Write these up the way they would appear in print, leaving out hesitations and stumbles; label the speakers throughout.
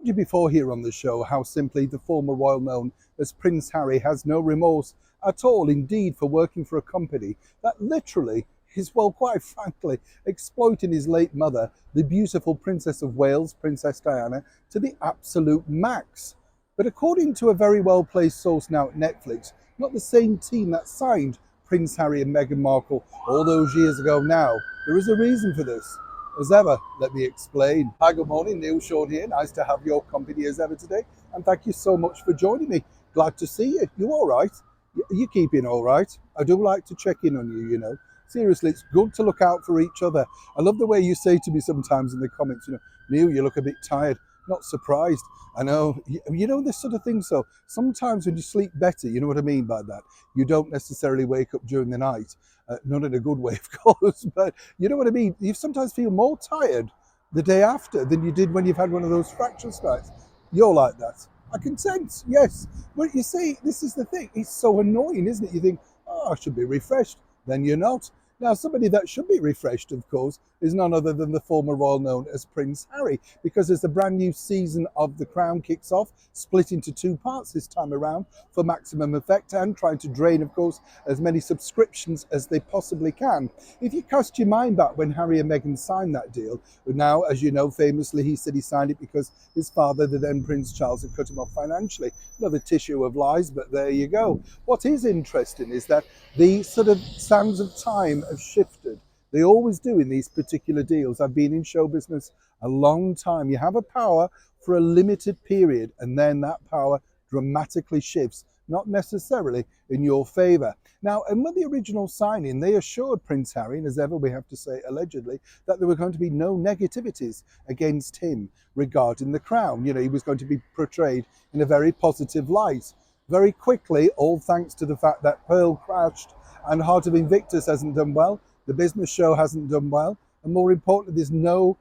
Speaker 1: Told you before here on the show how simply the former royal known as Prince Harry has no remorse at all, indeed, for working for a company that literally is, well, quite frankly, exploiting his late mother, the beautiful Princess of Wales, Princess Diana, to the absolute max. But according to a very well-placed source now at Netflix, not the same team that signed Prince Harry and Meghan Markle all those years ago now. There is a reason for this. As ever, let me explain. Hi, good morning, Neil Sean here. Nice to have your company as ever today. And thank you so much for joining me. Glad to see you. You all right? You keeping all right? I do like to check in on you. Seriously, it's good to look out for each other. I love the way you say to me sometimes in the comments, Neil, you look a bit tired. Not surprised. I know, this sort of thing. So sometimes when you sleep better, you know what I mean by that? You don't necessarily wake up during the night. Not in a good way, of course, but you know what I mean? You sometimes feel more tired the day after than you did when you've had one of those fractious nights. You're like that. I can sense, yes. But you see, this is the thing. It's so annoying, isn't it? You think, oh, I should be refreshed. Then you're not. Now, somebody that should be refreshed, of course, is none other than the former royal known as Prince Harry, because as the brand new season of The Crown kicks off, split into two parts this time around for maximum effect and trying to drain, of course, as many subscriptions as they possibly can. If you cast your mind back when Harry and Meghan signed that deal, now, as you know, famously, he said he signed it because his father, the then Prince Charles, had cut him off financially. Another tissue of lies, but there you go. What is interesting is that the sort of sands of time have shifted. They always do in these particular deals. I've been in show business a long time. You have a power for a limited period, and then that power dramatically shifts, not necessarily in your favor. Now, and with the original signing, they assured Prince Harry, and as ever we have to say allegedly, that there were going to be no negativities against him regarding the crown. He was going to be portrayed in a very positive light. Very quickly, all thanks to the fact that Pearl crashed and Heart of Invictus hasn't done well, the business show hasn't done well, and more importantly, there's no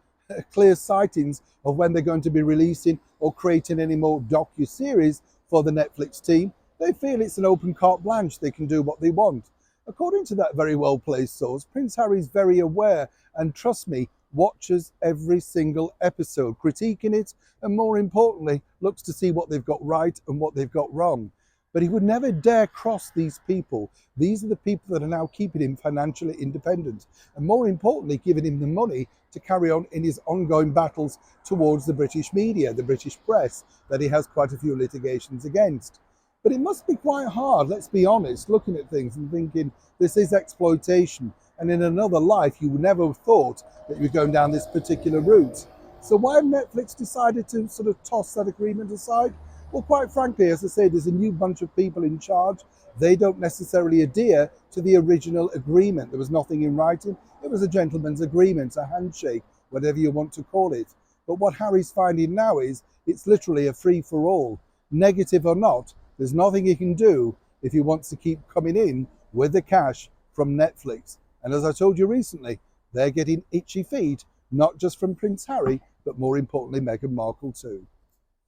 Speaker 1: clear sightings of when they're going to be releasing or creating any more docu-series for the Netflix team. They feel it's an open carte blanche. They can do what they want. According to that very well-placed source, Prince Harry's very aware and, trust me, watches every single episode, critiquing it, and more importantly, looks to see what they've got right and what they've got wrong. But he would never dare cross these people. These are the people that are now keeping him financially independent, and more importantly, giving him the money to carry on in his ongoing battles towards the British media, the British press, that he has quite a few litigations against. But it must be quite hard, let's be honest, looking at things and thinking this is exploitation, and in another life you would never have thought that you were going down this particular route. So why have Netflix decided to sort of toss that agreement aside? Well, quite frankly, as I say, there's a new bunch of people in charge. They don't necessarily adhere to the original agreement. There was nothing in writing. It was a gentleman's agreement, a handshake, whatever you want to call it. But what Harry's finding now is it's literally a free-for-all. Negative or not, there's nothing he can do if he wants to keep coming in with the cash from Netflix. And as I told you recently, they're getting itchy feet, not just from Prince Harry, but more importantly, Meghan Markle too.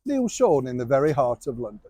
Speaker 1: Neil Sean in the very heart of London.